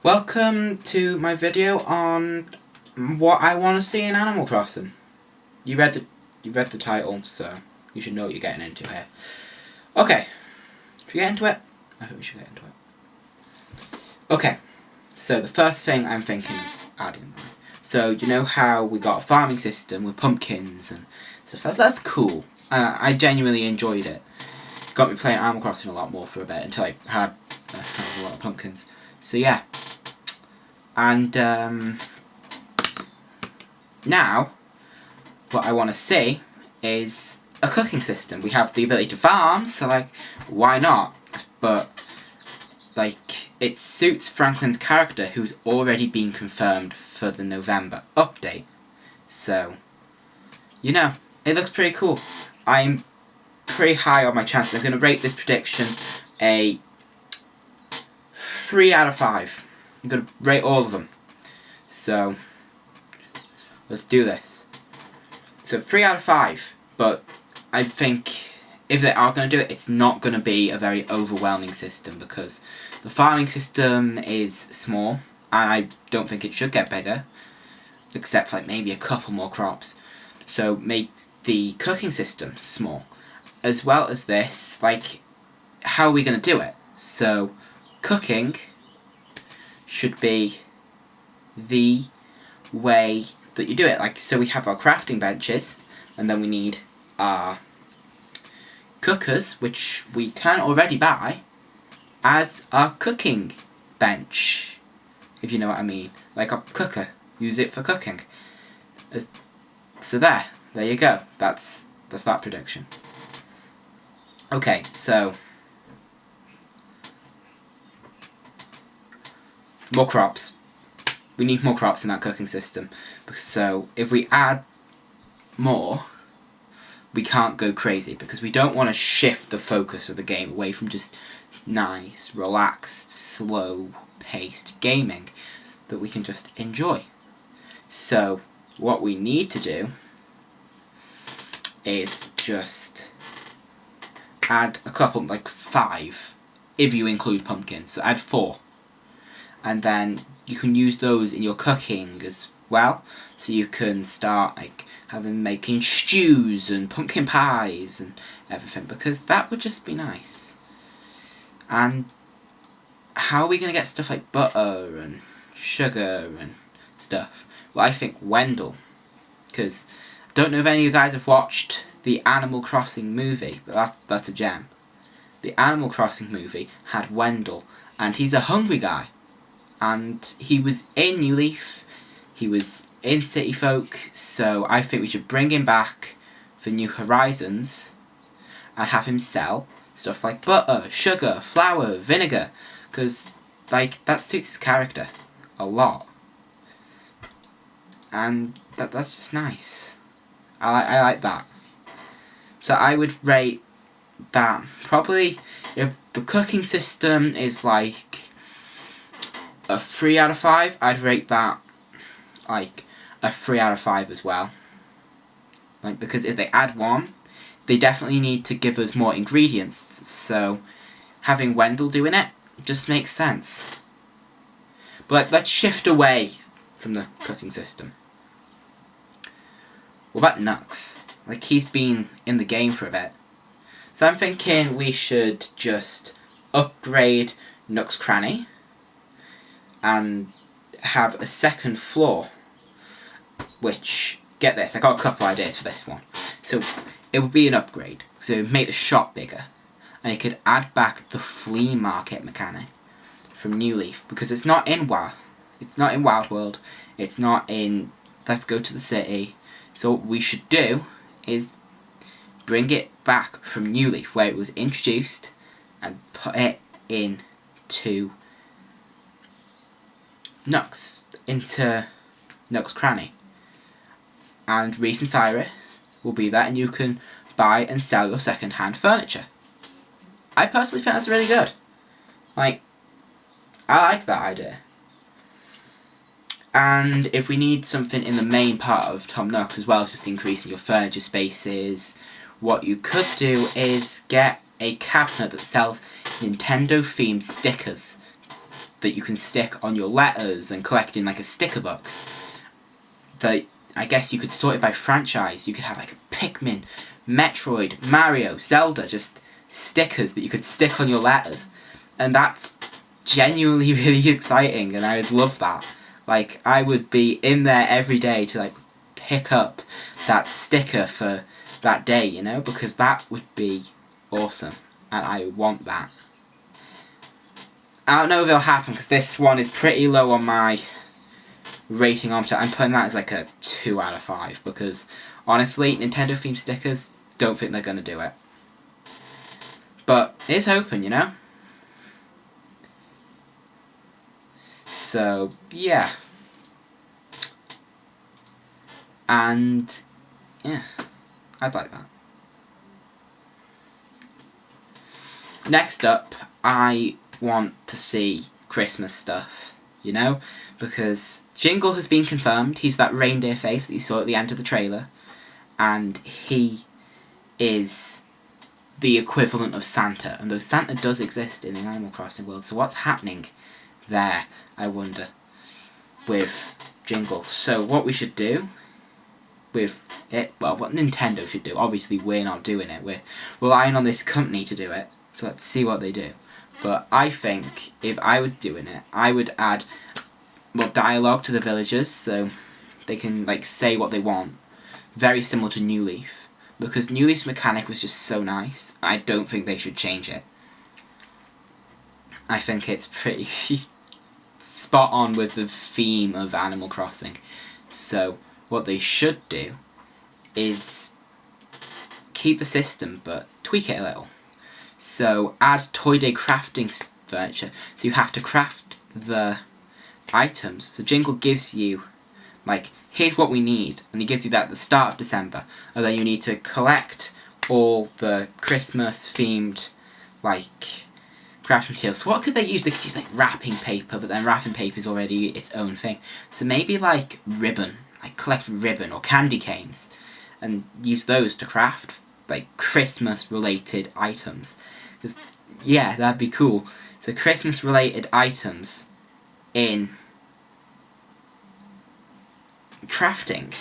Welcome to my video on what I want to see in Animal Crossing. You read the title, so you should know what you're getting into here. Okay, should we get into it? I think we should get into it. Okay, so the first thing I'm thinking of adding. So you know how we got a farming system with pumpkins and stuff. That's cool. I genuinely enjoyed it. Got me playing Animal Crossing a lot more for a bit until I had a lot of pumpkins. So yeah. And now, what I want to see is a cooking system. We have the ability to farm, so like, why not? But like, it suits Franklin's character, who's already been confirmed for the November update. So, you know, it looks pretty cool. I'm pretty high on my chances. I'm going to rate this prediction a 3 out of 5. I'm going to rate all of them. So, let's do this. So, 3 out of 5. But I think if they are going to do it, it's not going to be a very overwhelming system. Because the farming system is small. And I don't think it should get bigger. Except for like maybe a couple more crops. So, make the cooking system small. As well as this, like, how are we going to do it? So, cooking should be the way that you do it. Like, so we have our crafting benches, and then we need our cookers, which we can already buy, as our cooking bench, if you know what I mean. Like a cooker, use it for cooking. So there you go. That's that prediction. Okay, so more crops. We need more crops in that cooking system. So if we add more, we can't go crazy because we don't want to shift the focus of the game away from just nice, relaxed, slow-paced gaming that we can just enjoy. So what we need to do is just add a couple, like 5, if you include pumpkins. So add 4. And then you can use those in your cooking as well. So you can start like making stews and pumpkin pies and everything, because that would just be nice. And how are we going to get stuff like butter and sugar and stuff? Well, I think Wendell, because I don't know if any of you guys have watched the Animal Crossing movie, but that's a gem. The Animal Crossing movie had Wendell, and he's a hungry guy. And he was in New Leaf, he was in City Folk, so I think we should bring him back for New Horizons and have him sell stuff like butter, sugar, flour, vinegar, because like that suits his character a lot. And that's just nice. I like that. So I would rate that probably, if the cooking system is like a 3 out of 5, I'd rate that like a 3 out of 5 as well. Like, because if they add 1, they definitely need to give us more ingredients, so having Wendell doing it just makes sense. But let's shift away from the cooking system. What about Nux? Like, he's been in the game for a bit. So I'm thinking we should just upgrade Nux Cranny and have a second floor, which, get this, I got a couple ideas for this one. So it would be an upgrade, so make the shop bigger, and it could add back the flea market mechanic from New Leaf, because it's not in Wild World, it's not in Let's Go to the City. So what we should do is bring it back from New Leaf, where it was introduced, and put it into Nux, into Nux Cranny. And Reese and Cyrus will be there, and you can buy and sell your second-hand furniture. I personally think that's really good. Like, I like that idea. And if we need something in the main part of Tom Nook, as well as just increasing your furniture spaces, what you could do is get a cabinet that sells Nintendo-themed stickers. that you can stick on your letters and collect in like a sticker book. That I guess you could sort it by franchise. You could have like a Pikmin, Metroid, Mario, Zelda, just stickers that you could stick on your letters. And that's genuinely really exciting, and I would love that. Like, I would be in there every day to like pick up that sticker for that day, you know, because that would be awesome, and I want that. I don't know if it'll happen, because this one is pretty low on my rating on. I'm putting that as like a 2 out of 5, because honestly, Nintendo themed stickers, don't think they're going to do it. But it's open, you know? So, yeah. And, yeah, I'd like that. Next up, I want to see Christmas stuff, you know? Because Jingle has been confirmed. He's that reindeer face that you saw at the end of the trailer. And he is the equivalent of Santa. And though Santa does exist in the Animal Crossing world, so what's happening there, I wonder, with Jingle? So what we should do with it, well, what Nintendo should do, obviously we're not doing it, we're relying on this company to do it, so let's see what they do. But I think if I were doing it, I would add more dialogue to the villagers, so they can like say what they want, very similar to New Leaf, because New Leaf's mechanic was just so nice. I don't think they should change it. I think it's pretty spot on with the theme of Animal Crossing. So what they should do is keep the system but tweak it a little. So add Toy Day crafting furniture, so you have to craft the items. So Jingle gives you, like, here's what we need, and he gives you that at the start of December, and then you need to collect all the Christmas themed, like, craft materials. So what could they use? They could use like wrapping paper, but then wrapping paper is already its own thing. So maybe like ribbon, like collect ribbon or candy canes, and use those to craft like Christmas related items. Because yeah, that'd be cool. So Christmas related items in crafting,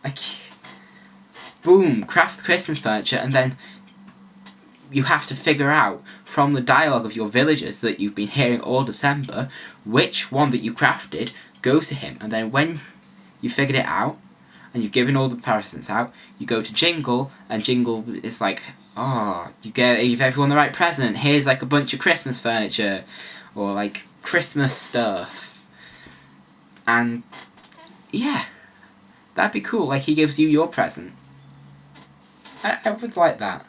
like boom, craft Christmas furniture, and then you have to figure out from the dialogue of your villagers that you've been hearing all December which one that you crafted goes to him. And then when you figured it out and you've given all the presents out, you go to Jingle, and Jingle is like, oh, you give everyone the right present, here's like a bunch of Christmas furniture or like Christmas stuff. And yeah, that'd be cool. Like, he gives you your present. I would like that.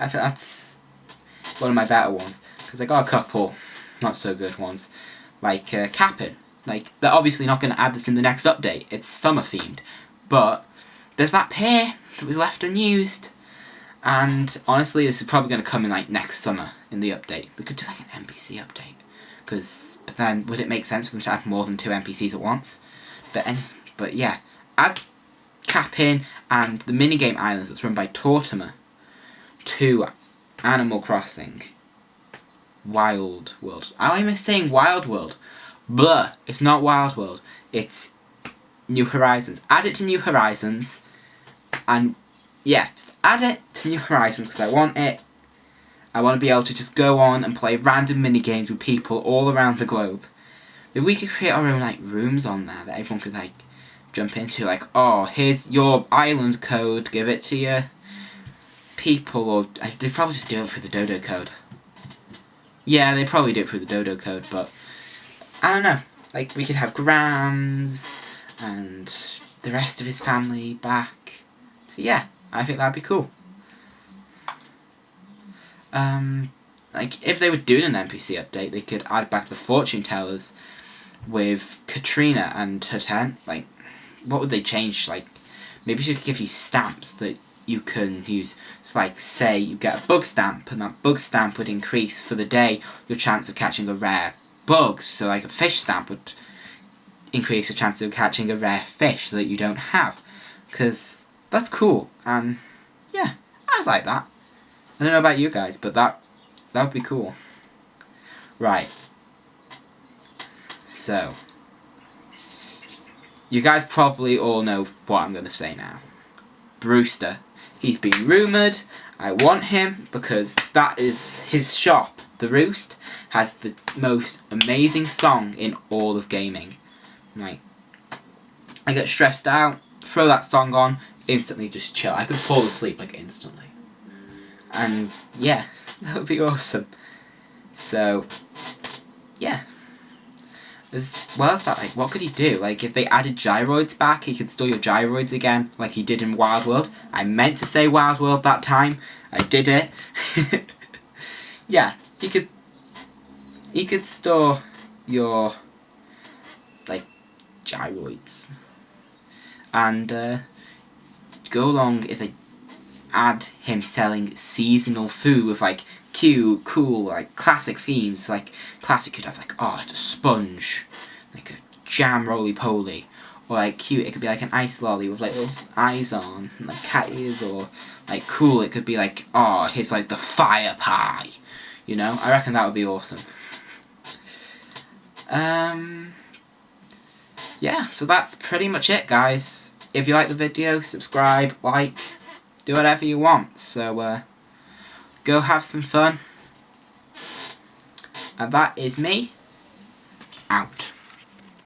I think that's one of my better ones, because I got a couple not so good ones, like Cap'n. Like, they're obviously not going to add this in the next update, it's summer themed, but there's that pair that was left unused, and honestly this is probably going to come in like next summer in the update. They could do like an NPC update, but then would it make sense for them to add more than 2 NPCs at once? But yeah, add Cap'n and the minigame islands that's run by Tortimer to Animal Crossing Wild World. How am I saying Wild World? Blah! It's not Wild World. It's New Horizons. Add it to New Horizons, and yeah, just add it to New Horizons, because I want it. I want to be able to just go on and play random mini games with people all around the globe. Maybe we could create our own like rooms on there that everyone could like jump into. Like, oh, here's your island code. Give it to your people, or they probably just do it through the Dodo code. Yeah, they probably do it through the Dodo code, but I don't know. Like, we could have Grams and the rest of his family back. So yeah, I think that'd be cool. Like, if they were doing an NPC update, they could add back the fortune tellers with Katrina and her tent. Like, what would they change? Like, maybe she could give you stamps that you can use. So like, say you get a bug stamp, and that bug stamp would increase for the day your chance of catching a rare bug. So like a fish stamp would increase your chance of catching a rare fish that you don't have. Because that's cool, and yeah, I like that. I don't know about you guys, but that would be cool. Right. So, you guys probably all know what I'm going to say now. Brewster. He's been rumoured. I want him because that is his shop. The Roost has the most amazing song in all of gaming. Like, I get stressed out, throw that song on, instantly just chill. I could fall asleep like instantly. And yeah, that would be awesome. So, yeah. As well as that, like, what could he do? Like, if they added gyroids back, he could store your gyroids again, like he did in Wild World. I meant to say Wild World that time. I did it. Yeah, he could store your, like, gyroids. And, go along if they add him selling seasonal food with, like, cute, cool, like, classic themes. Like, classic could have, like, oh, it's a sponge, like a jam roly-poly. Or, like, cute, it could be, like, an ice lolly with, like, little eyes on, and, like, cat ears. Or, like, cool, it could be, like, oh, here's, like, the fire pie. You know? I reckon that would be awesome. Yeah, so that's pretty much it, guys. If you like the video, subscribe, like, do whatever you want. So, go have some fun. And that is me, out.